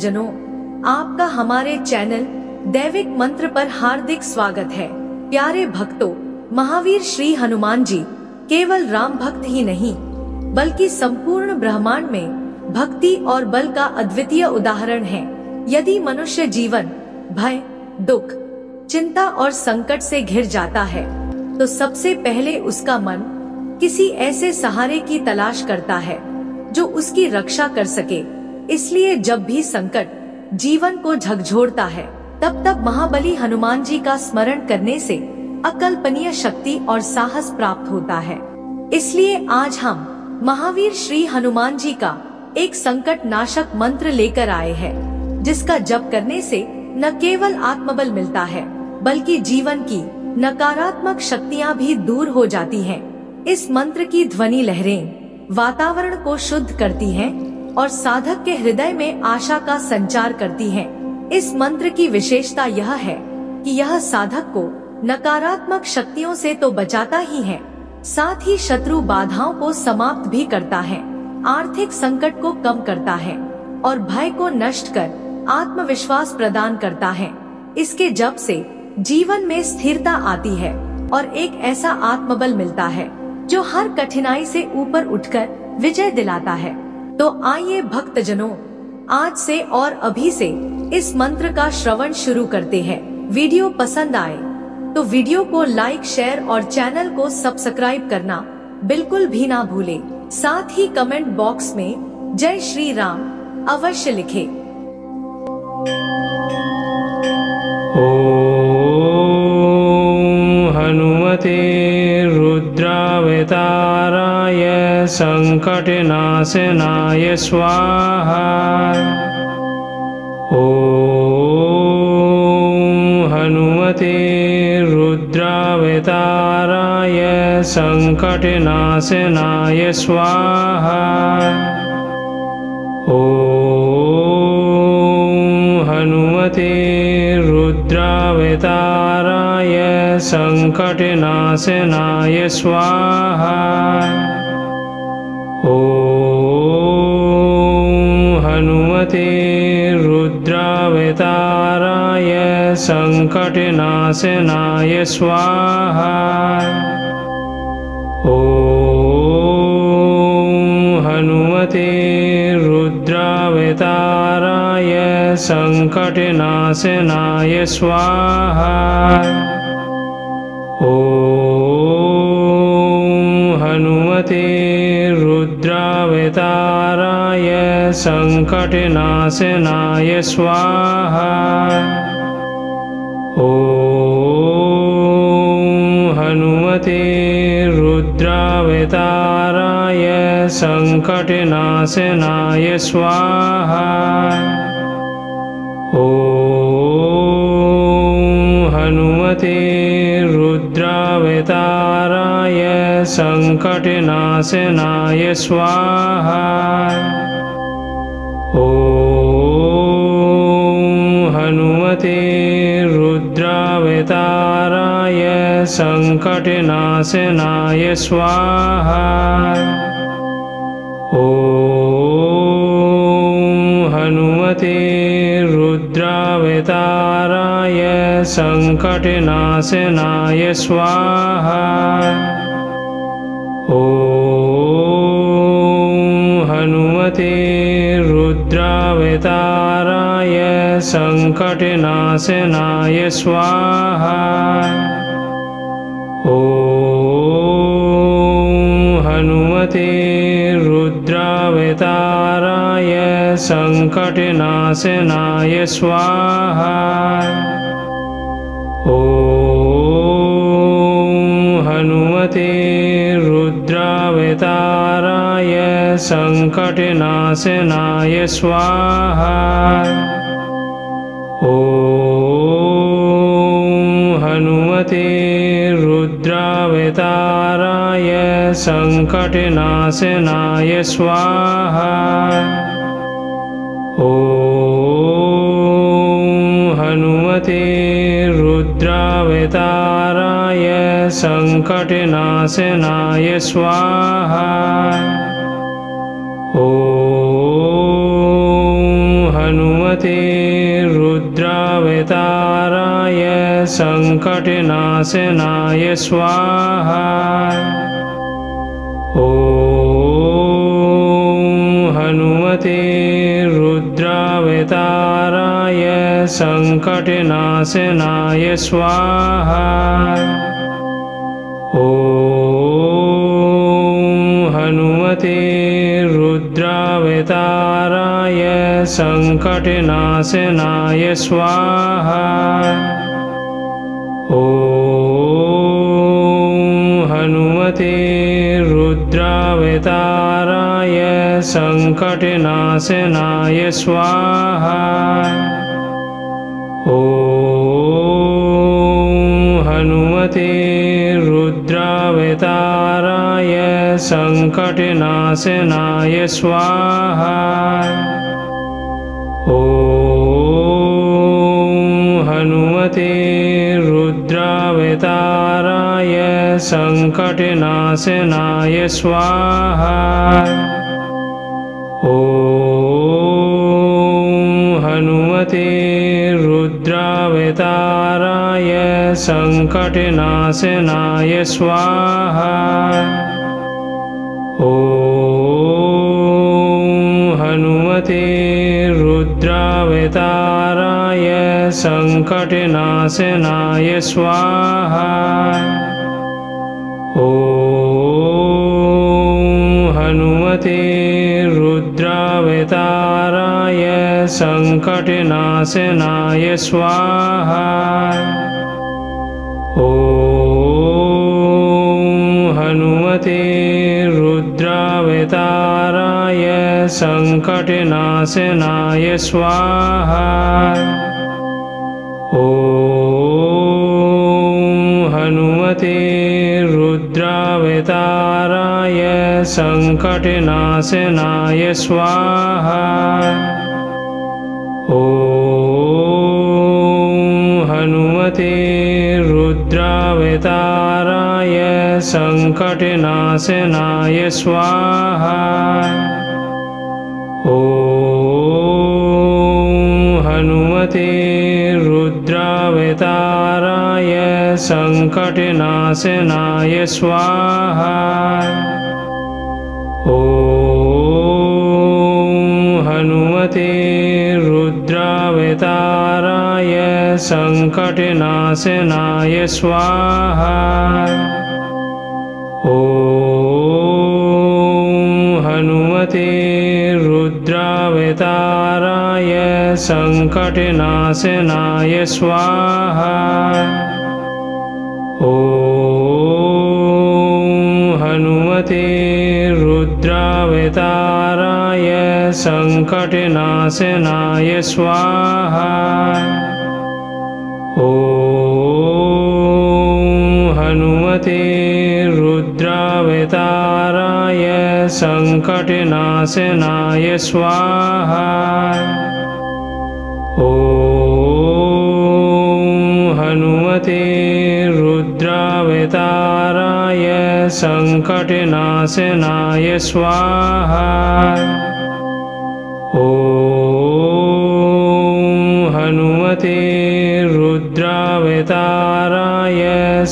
भक्तजनों, आपका हमारे चैनल दैविक मंत्र पर हार्दिक स्वागत है। प्यारे भक्तों, महावीर श्री हनुमान जी केवल राम भक्त ही नहीं बल्कि संपूर्ण ब्रह्मांड में भक्ति और बल का अद्वितीय उदाहरण है। यदि मनुष्य जीवन भय, दुख, चिंता और संकट से घिर जाता है तो सबसे पहले उसका मन किसी ऐसे सहारे की तलाश करता है जो उसकी रक्षा कर सके। इसलिए जब भी संकट जीवन को झकझोरता है तब महाबली हनुमान जी का स्मरण करने से अकल्पनीय शक्ति और साहस प्राप्त होता है। इसलिए आज हम महावीर श्री हनुमान जी का एक संकट नाशक मंत्र लेकर आए हैं, जिसका जप करने से न केवल आत्मबल मिलता है बल्कि जीवन की नकारात्मक शक्तियां भी दूर हो जाती हैं। इस मंत्र की ध्वनि लहरें वातावरण को शुद्ध करती हैं और साधक के हृदय में आशा का संचार करती हैं। इस मंत्र की विशेषता यह है कि यह साधक को नकारात्मक शक्तियों से तो बचाता ही है, साथ ही शत्रु बाधाओं को समाप्त भी करता है, आर्थिक संकट को कम करता है और भय को नष्ट कर आत्मविश्वास प्रदान करता है। इसके जप से जीवन में स्थिरता आती है और एक ऐसा आत्मबल मिलता है जो हर कठिनाई से ऊपर उठकर विजय दिलाता है। तो आइए भक्तजनों, आज से और अभी से इस मंत्र का श्रवण शुरू करते हैं। वीडियो पसंद आए तो वीडियो को लाइक, शेयर और चैनल को सब्सक्राइब करना बिल्कुल भी ना भूले। साथ ही कमेंट बॉक्स में जय श्री राम अवश्य लिखें। हनुमते रुद्रावताराय संकटनाशनाय स्वाहा। ॐ हनुमते रुद्रावताराय संकटनाशनाय स्वाहा। ॐ हनुमते रुद्रावताराय संकटनाशनाय स्वाहा। ॐ हनुमते रुद्रावताराय संकटनाशनाय स्वाहा। ॐ हनुमते रुद्रावताराय संकटनाशनाय स्वाहा। ॐ हनुमते रुद्रावताराय संकटनाशनाय स्वाहा। ॐ हनुमते रुद्रावताराय संकटनाशनाय स्वाहा। ॐ हनुमते रुद्रावताराय संकटनाशनाय स्वाहा। ॐ हनुमते रुद्रावताराय संकटनाशनाय स्वाहा। ॐ हनुमते रुद्रावताराय संकटनाशनाय स्वाहा। ॐ हनुमते रुद्रावताराय संकटनाशनाय स्वाहा। ॐ हनुमते रुद्रावताराय संकटनाशनाय स्वाहा। ॐ हनुमते रुद्रावताराय संकटनाशनाय स्वाहा। ॐ हनुमते रुद्रावताराय संकटनाशनाय स्वाहा। ॐ हनुमते रुद्रावताराय संकटनाशनाय स्वाहा। ॐ हनुमते रुद्रावताराय संकटनाशनाय स्वाहा। ॐ हनुमते रुद्रावताराय संकटनाशनाय स्वाहा। ॐ हनुमते रुद्रावताराय संकटनाशनाय स्वाहा। ॐ हनुमते रुद्रावताराय संकटनाशनाय स्वाहा। ॐ हनुमते रुद्रावताराय संकटनाशनाय स्वाहा। ॐ हनुमते रुद्रावताराय संकटनाशनाय स्वाहा। ॐ हनुमते रुद्रावताराय संकटनाशनाय स्वाहा। ॐ हनुमते रुद्रावताराय संकटनाशनाय स्वाहा। ॐ हनुमते रुद्रावताराय संकटनाशनाय स्वाहा। ॐ हनुमते रुद्रावताराय संकटनाशनाय स्वाहा। ॐ हनुमते रुद्रावताराय संकटनाशनाय स्वाहा। ॐ हनुमते रुद्रावताराय संकटनाशनाय स्वाहा। ॐ हनुमते रुद्रावताराय संकटनाशनाय स्वाहा। ॐ हनुमते रुद्रावताराय संकटनाशनाय स्वाहा। ॐ हनुमते रुद्रावताराय संकटनाशनाय स्वाहा। ॐ हनुमते रुद्रावताराय संकटनाशनाय स्वाहा। ॐ हनुमते रुद्रावताराय संकटनाशनाय स्वाहा। ॐ हनुमते रुद्रावताराय संकटनाशनाय स्वाहा। ॐ हनुमते रुद्रावताराय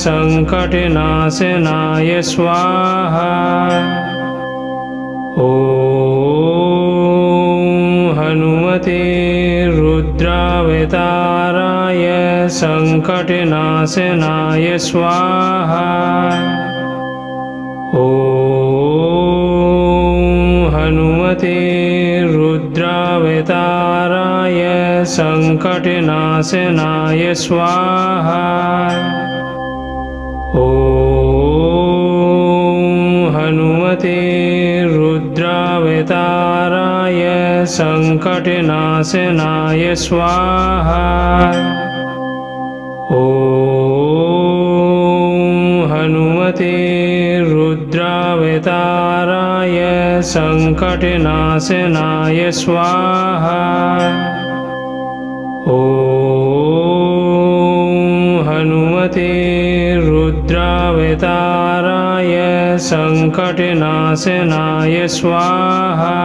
संकटनाशनाय स्वाहा। ॐ हनुमते रुद्रावताराय संकटनाशनाय स्वाहा। ॐ हनुमते रुद्रावताराय संकटनाशनाय स्वाहा। ॐ हनुमते रुद्रावताराय संकटनाशनाय स्वाहा। ॐ हनुमते रुद्रावताराय संकटनाशनाय स्वाहा। ॐ हनुमते रुद्रावताराय संकटनाशनाय स्वाहा।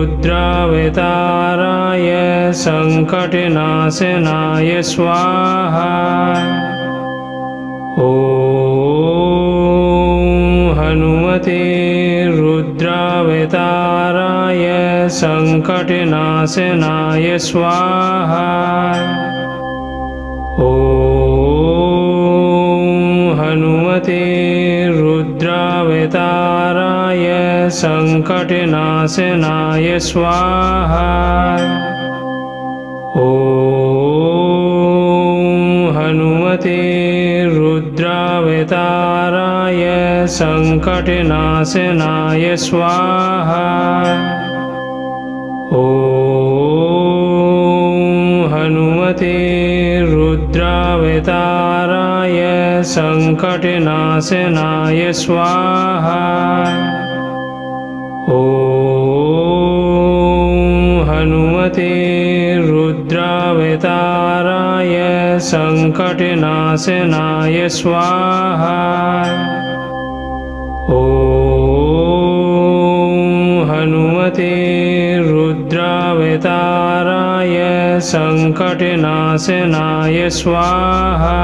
रुद्रावताराय संकटनाशनाय स्वाहा। ॐ हनुमते रुद्रावताराय संकटनाशनाय स्वाहा। ॐ हनुमते रुद्रावताराय संकटनाशनाय स्वाहा। ॐ हनुमते रुद्रावताराय संकटनाशनाय स्वाहा। ॐ हनुमते रुद्रावताराय संकटनाशनाय स्वाहा। ॐ हनुमते रुद्रावताराय संकटनाशनाय स्वाहा। ॐ हनुमते रुद्रावताराय संकटनाशनाय स्वाहा।